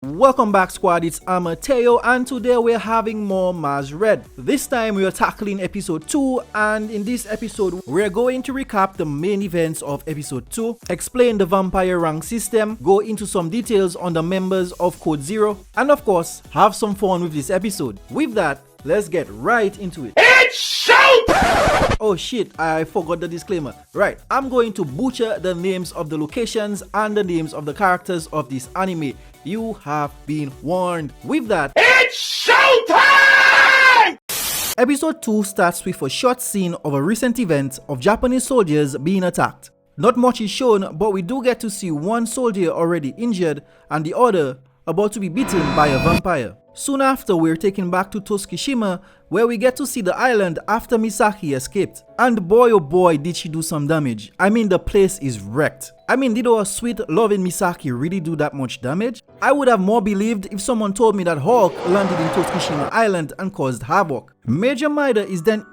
Welcome back, squad. It's Amateyo, and today we're having more Maz Red. This time we are tackling episode 2, and in this episode we're going to recap the main events of episode 2, explain the vampire rank system, go into some details on the members of Code Zero, and of course have some fun with this episode. With that, let's get right into it. It's showtime! Oh shit, I forgot the disclaimer. Right, I'm going to butcher the names of the locations and the names of the characters of this anime. You have been warned. With that, it's showtime! Episode 2 starts with a short scene of a recent event of Japanese soldiers being attacked. Not much is shown, but we do get to see one soldier already injured and the other about to be beaten by a vampire. Soon after, we're taken back to Toskishima, where we get to see the island after Misaki escaped. And boy oh boy did she do some damage. I mean, the place is wrecked. I mean, did our sweet loving Misaki really do that much damage? I would have more believed if someone told me that Hawk landed in Toskishima Island and caused havoc. Major Maeda is then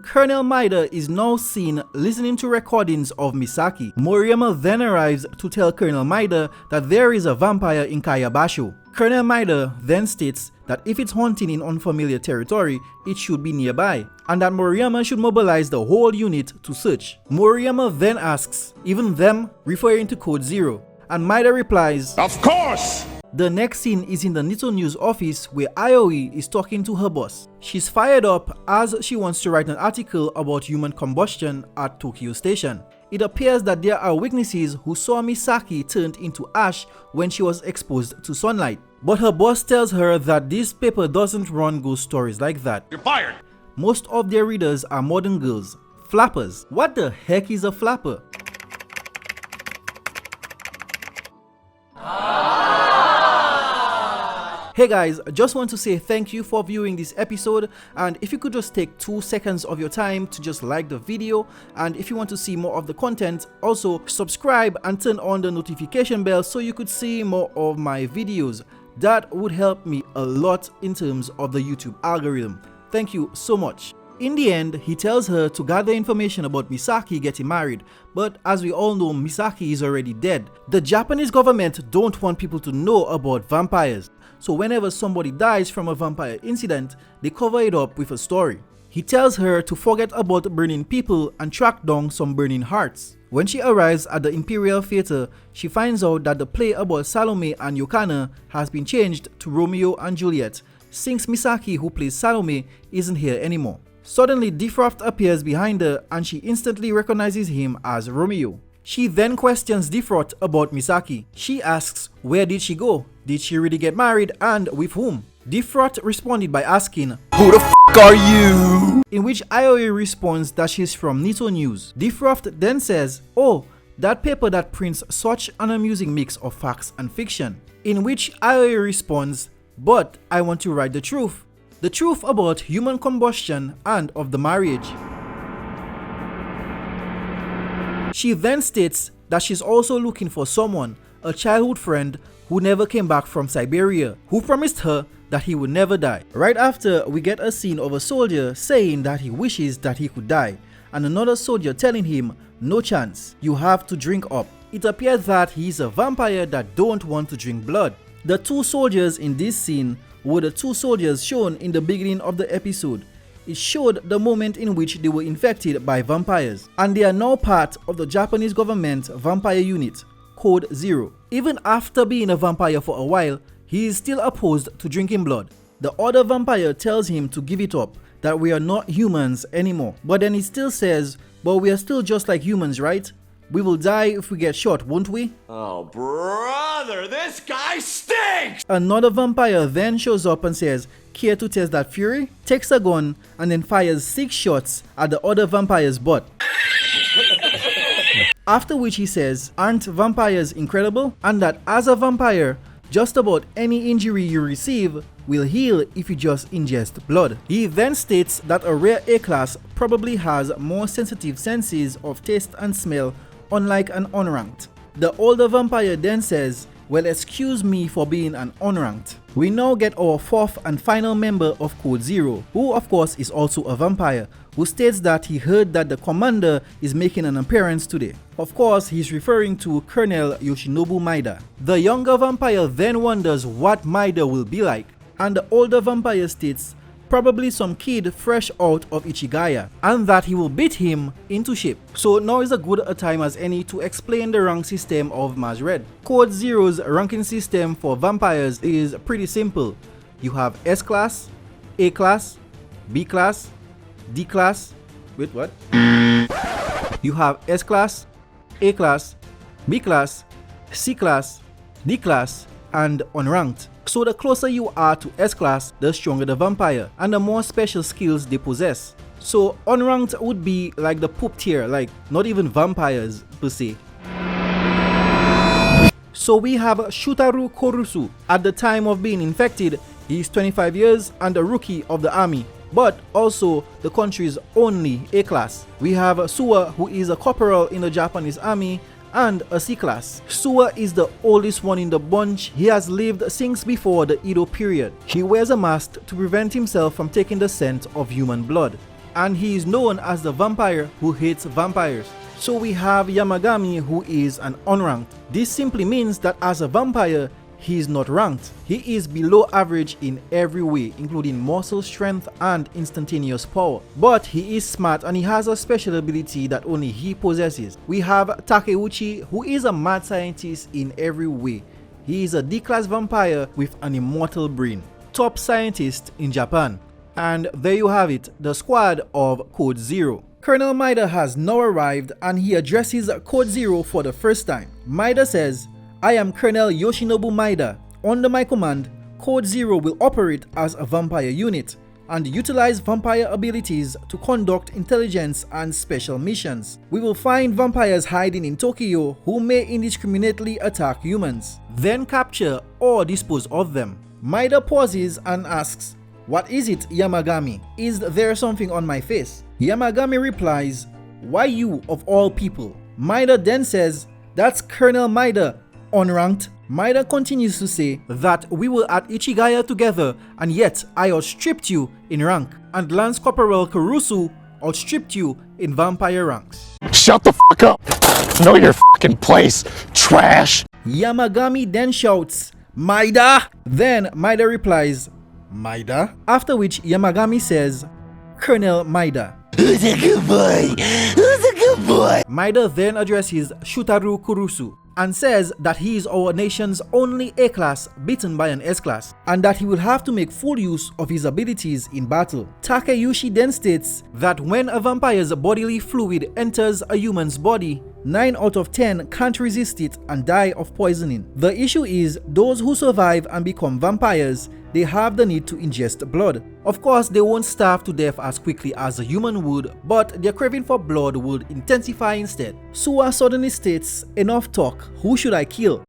Colonel Maeda is now seen listening to recordings of Misaki. Moriyama then arrives to tell Colonel Maeda that there is a vampire in Kayabasho. Colonel Maeda then states that if it's hunting in unfamiliar territory, it should be nearby, and that Moriyama should mobilize the whole unit to search. Moriyama then asks, even them, referring to Code Zero, and Maeda replies, "Of course!" The next scene is in the Nito News office where Aoi is talking to her boss. She's fired up as she wants to write an article about human combustion at Tokyo Station. It appears that there are witnesses who saw Misaki turned into ash when she was exposed to sunlight. But her boss tells her that this paper doesn't run ghost stories like that. You're fired! Most of their readers are modern girls, flappers. What the heck is a flapper? Hey guys, I just want to say thank you for viewing this episode, and if you could just take 2 seconds of your time to just like the video, and if you want to see more of the content, also subscribe and turn on the notification bell so you could see more of my videos. That would help me a lot in terms of the YouTube algorithm. Thank you so much. In the end, he tells her to gather information about Misaki getting married, but as we all know, Misaki is already dead. The Japanese government don't want people to know about vampires, so whenever somebody dies from a vampire incident, they cover it up with a story. He tells her to forget about burning people and track down some burning hearts. When she arrives at the Imperial Theatre, she finds out that the play about Salome and Yokana has been changed to Romeo and Juliet, since Misaki, who plays Salome, isn't here anymore. Suddenly, Difrost appears behind her and she instantly recognizes him as Romeo. She then questions Difrost about Misaki. She asks, where did she go? Did she really get married, and with whom? Difrost responded by asking, who the f*** are you? In which Aoi responds that she's from Nito News. Difrost then says, oh, that paper that prints such an amusing mix of facts and fiction. In which Aoi responds, but I want to write the truth. The truth about human combustion and of the marriage. She then states that she's also looking for someone, a childhood friend who never came back from Siberia, who promised her that he would never die. Right after, we get a scene of a soldier saying that he wishes that he could die, and another soldier telling him, no chance, you have to drink up. It appears that he's a vampire that don't want to drink blood. The 2 soldiers in this scene were the 2 soldiers shown in the beginning of the episode. It showed the moment in which they were infected by vampires, and they are now part of the Japanese government vampire unit, Code Zero. Even after being a vampire for a while, he is still opposed to drinking blood. The other vampire tells him to give it up, that we are not humans anymore. But then he still says, but we are still just like humans, right? We will die if we get shot, won't we? Oh brother, this guy stinks! Another vampire then shows up and says, care to test that fury? Takes a gun and then fires 6 shots at the other vampire's butt. After which he says, aren't vampires incredible? And that as a vampire, just about any injury you receive will heal if you just ingest blood. He then states that a rare A-class probably has more sensitive senses of taste and smell, unlike an unranked. The older vampire then says, Well, excuse me for being an unranked. We now get our fourth and final member of Code Zero, who of course is also a vampire, who states that he heard that the commander is making an appearance today. Of course, he's referring to Colonel Yoshinobu Maeda. The younger vampire then wonders what Maeda will be like, and the older vampire states probably some kid fresh out of Ichigaya, and that he will beat him into shape. So now is as good a time as any to explain the rank system of Maz Red. Code Zero's ranking system for vampires is pretty simple. You have S class, A class, B class, D class, wait what? You have S class, A class, B class, C class, D class, and unranked. So the closer you are to S class, the stronger the vampire and the more special skills they possess. So unranked would be like the poop tier, like not even vampires per se. So we have Shutaru Kurusu. At the time of being infected, he is 25 years and a rookie of the army, but also the country's only A class. We have Suwa, who is a corporal in the Japanese army, and a C class. Suwa is the oldest one in the bunch. He has lived since before the Edo period. He wears a mask to prevent himself from taking the scent of human blood, and he is known as the vampire who hates vampires. So we have Yamagami, who is an unranked. This simply means that as a vampire, he is not ranked. He is below average in every way, including muscle strength and instantaneous power. But he is smart and he has a special ability that only he possesses. We have Takeuchi, who is a mad scientist in every way. He is a D-class vampire with an immortal brain. Top scientist in Japan. And there you have it, the squad of Code Zero. Colonel Maeda has now arrived and he addresses Code Zero for the first time. Maeda says, "I am Colonel Yoshinobu Maeda. Under my command, Code Zero will operate as a vampire unit and utilize vampire abilities to conduct intelligence and special missions. We will find vampires hiding in Tokyo who may indiscriminately attack humans, then capture or dispose of them." Maeda pauses and asks, "What is it, Yamagami? Is there something on my face?" Yamagami replies, "Why you of all people?" Maeda then says, "That's Colonel Maeda, unranked." Maeda continues to say that we were at Ichigaya together and yet I outstripped you in rank, and Lance Corporal Kurusu outstripped you in vampire ranks. Shut the fuck up! Know your fucking place, trash! Yamagami then shouts, "Maeda!" Then Maeda replies, "Maeda?" After which Yamagami says, "Colonel Maeda." Who's a good boy? Who's a good boy? Maeda then addresses Shutaru Kurusu and says that he is our nation's only A class beaten by an S class, and that he will have to make full use of his abilities in battle. Takeuchi then states that when a vampire's bodily fluid enters a human's body, 9 out of 10 can't resist it and die of poisoning. The issue is those who survive and become vampires, they have the need to ingest blood. Of course, they won't starve to death as quickly as a human would, but their craving for blood would intensify instead. Suwa suddenly states, "Enough talk, who should I kill?"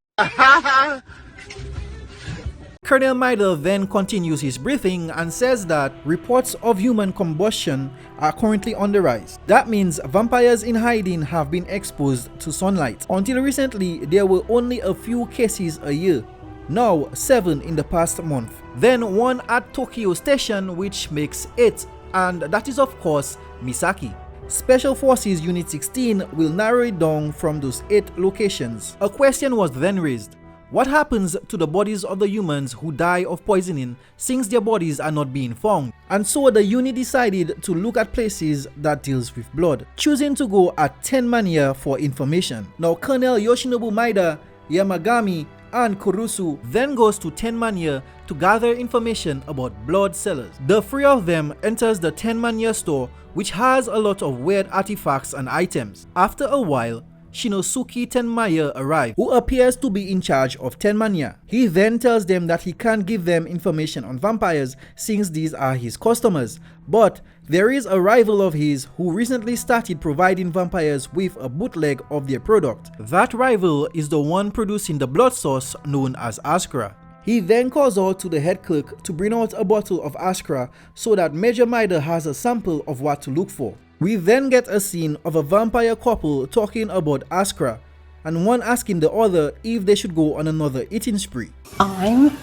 Colonel Maeda then continues his briefing and says that reports of human combustion are currently on the rise. That means vampires in hiding have been exposed to sunlight. Until recently, there were only a few cases a year. Now 7 in the past month. Then 1 at Tokyo Station, which makes 8, and that is of course Misaki. Special Forces Unit 16 will narrow it down from those 8 locations. A question was then raised. What happens to the bodies of the humans who die of poisoning since their bodies are not being found? And so the unit decided to look at places that deals with blood, choosing to go at Tenmania for information. Now Colonel Yoshinobu Maeda, Yamagami, and Kurusu then goes to Tenmania to gather information about blood sellers. The 3 of them enters the Tenmania store, which has a lot of weird artifacts and items. After a while, Shinosuke Tenmaya arrives, who appears to be in charge of Tenmania. He then tells them that he can't give them information on vampires since these are his customers, but there is a rival of his who recently started providing vampires with a bootleg of their product. That rival is the one producing the blood source known as Askra. He then calls out to the head clerk to bring out a bottle of Askra so that Major Maeda has a sample of what to look for. We then get a scene of a vampire couple talking about Askra, and one asking the other if they should go on another eating spree. I'm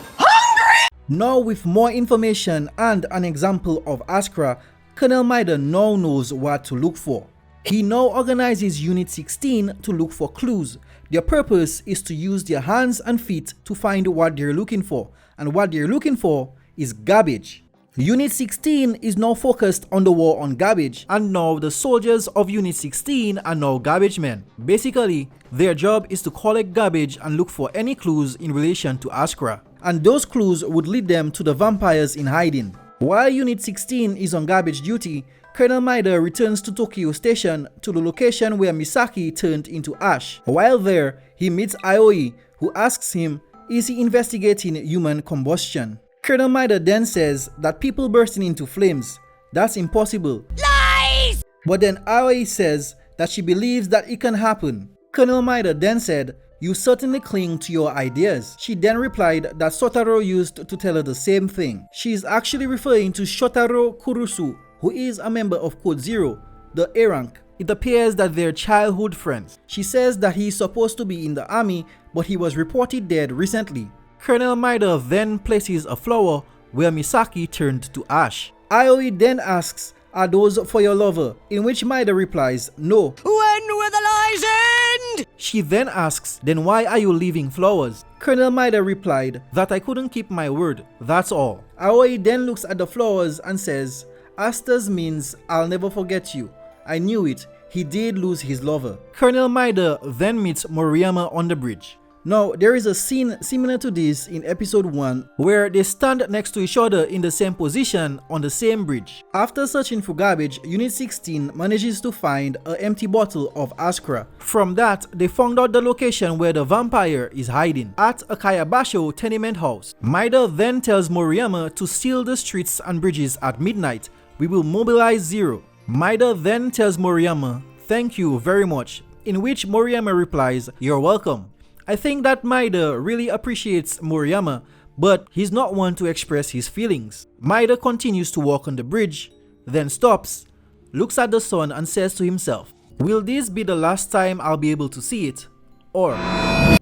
Now with more information and an example of Askra, Colonel Maeda now knows what to look for. He now organizes Unit 16 to look for clues. Their purpose is to use their hands and feet to find what they're looking for, and what they're looking for is garbage. Unit 16 is now focused on the war on garbage, and now the soldiers of Unit 16 are now garbage men. Basically, their job is to collect garbage and look for any clues in relation to Askra, and those clues would lead them to the vampires in hiding. While Unit 16 is on garbage duty, Colonel Maeda returns to Tokyo Station, to the location where Misaki turned into ash. While there, he meets Aoi, who asks him, is he investigating human combustion? Colonel Maeda then says that people bursting into flames, that's impossible. lies! But then Aoi says that she believes that it can happen. Colonel Maeda then said, you certainly cling to your ideas. She then replied that Sotaro used to tell her the same thing. She is actually referring to Shotaro Kurusu, who is a member of Code Zero, the A rank. It appears that they're childhood friends. She says that he is supposed to be in the army, but he was reported dead recently. Colonel Maeda then places a flower where Misaki turned to ash. Aoi then asks, are those for your lover? In which Maeda replies, no. When will the lies end? She then asks, then why are you leaving flowers? Colonel Maeda replied that I couldn't keep my word, that's all. Aoi then looks at the flowers and says, Asters means I'll never forget you. I knew it, he did lose his lover. Colonel Maeda then meets Moriyama on the bridge. Now, there is a scene similar to this in episode 1 where they stand next to each other in the same position on the same bridge. After searching for garbage, Unit 16 manages to find an empty bottle of Askra. From that, they found out the location where the vampire is hiding, at a Kayabasho tenement house. Maeda then tells Moriyama to seal the streets and bridges at midnight. We will mobilize Zero. Maeda then tells Moriyama, thank you very much, in which Moriyama replies, you're welcome. I think that Maeda really appreciates Moriyama, but he's not one to express his feelings. Maeda continues to walk on the bridge, then stops, looks at the sun and says to himself, will this be the last time I'll be able to see it? Or,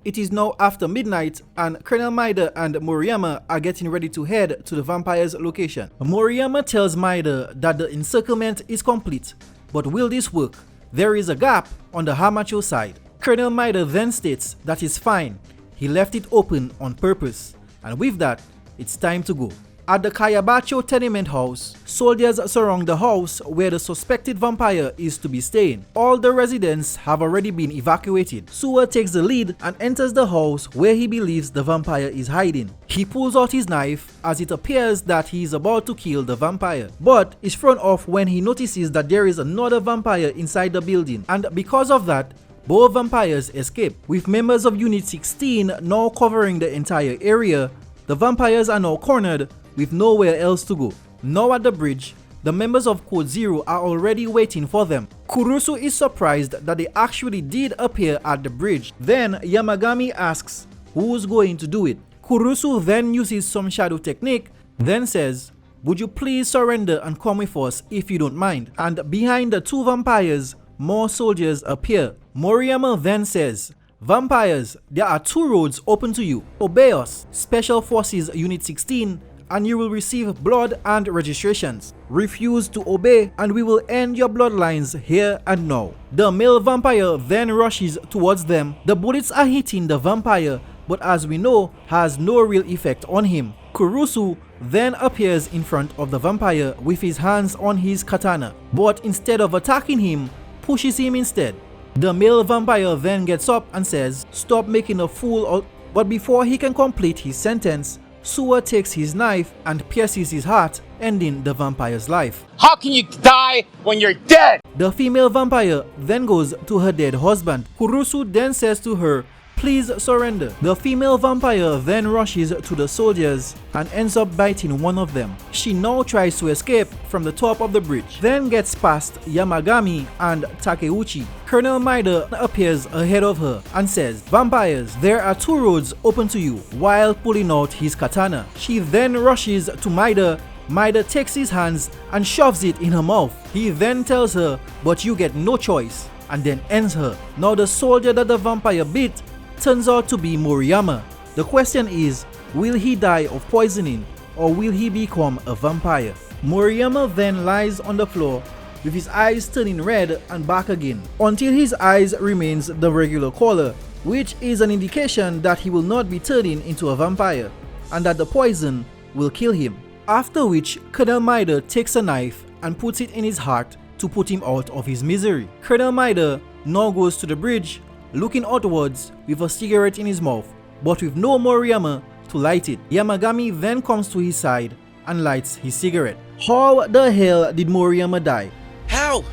it is now after midnight and Colonel Maeda and Moriyama are getting ready to head to the vampire's location. Moriyama tells Maeda that the encirclement is complete, but will this work? There is a gap on the Hamacho side. Colonel Maeda then states that it's fine, he left it open on purpose, and with that, it's time to go. At the Kayabacho tenement house, soldiers surround the house where the suspected vampire is to be staying. All the residents have already been evacuated. Suwa takes the lead and enters the house where he believes the vampire is hiding. He pulls out his knife as it appears that he is about to kill the vampire, but is thrown off when he notices that there is another vampire inside the building, and because of that, both vampires escape. With members of Unit 16 now covering the entire area, the vampires are now cornered with nowhere else to go. Now at the bridge, the members of Code Zero are already waiting for them. Kurusu is surprised that they actually did appear at the bridge. Then Yamagami asks who's going to do it. Kurusu then uses some shadow technique, then says, would you please surrender and come with us if you don't mind? And behind the two vampires, more soldiers appear. Moriyama then says, vampires, there are two roads open to you. Obey us, Special Forces Unit 16, and you will receive blood and registrations. Refuse to obey and we will end your bloodlines here and now. The male vampire then rushes towards them. The bullets are hitting the vampire, but as we know, has no real effect on him. Kurusu then appears in front of the vampire with his hands on his katana, but instead of attacking him, pushes him instead. The male vampire then gets up and says, stop making a fool of... But before he can complete his sentence, Suwa takes his knife and pierces his heart, ending the vampire's life. How can you die when you're dead? The female vampire then goes to her dead husband. Kurusu then says to her, please surrender. The female vampire then rushes to the soldiers and ends up biting one of them. She now tries to escape from the top of the bridge, then gets past Yamagami and Takeuchi. Colonel Maeda appears ahead of her and says, vampires, there are two roads open to you, while pulling out his katana. She then rushes to Maeda. Maeda takes his hands and shoves it in her mouth. He then tells her, but you get no choice. and then ends her. Now the soldier that the vampire bit turns out to be Moriyama. The question is, will he die of poisoning or will he become a vampire? Moriyama then lies on the floor with his eyes turning red and back again until his eyes remains the regular color, which is an indication that he will not be turning into a vampire and that the poison will kill him. After which Colonel Maeda takes a knife and puts it in his heart to put him out of his misery. Colonel Maeda now goes to the bridge looking outwards with a cigarette in his mouth but with no Moriyama to light it. Yamagami then comes to his side and lights his cigarette. How the hell did Moriyama die? How?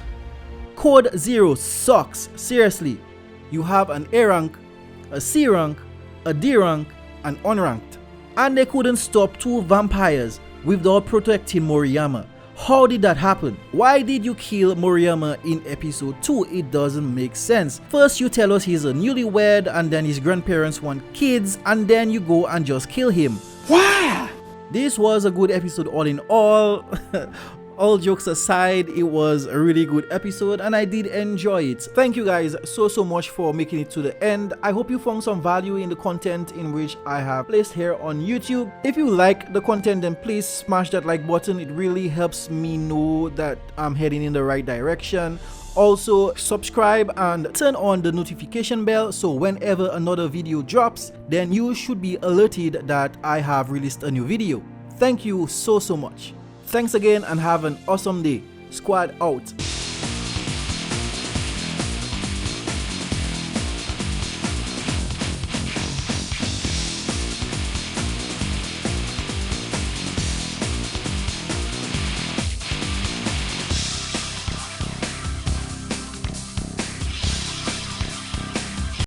Code 0 sucks, seriously. You have an A rank, a C rank, a D rank, and unranked. And they couldn't stop 2 vampires without protecting Moriyama. How did that happen? Why did you kill Moriyama in episode 2? It doesn't make sense. First you tell us he's a newlywed and then his grandparents want kids and then you go and just kill him. Why? This was a good episode all in all. All jokes aside, it was a really good episode and I did enjoy it. Thank you guys so much for making it to the end. I hope you found some value in the content in which I have placed here on YouTube. If you like the content, then please smash that like button. It really helps me know that I'm heading in the right direction. Also subscribe and turn on the notification bell so whenever another video drops, then you should be alerted that I have released a new video. Thank you so much. Thanks again and have an awesome day. Squad out.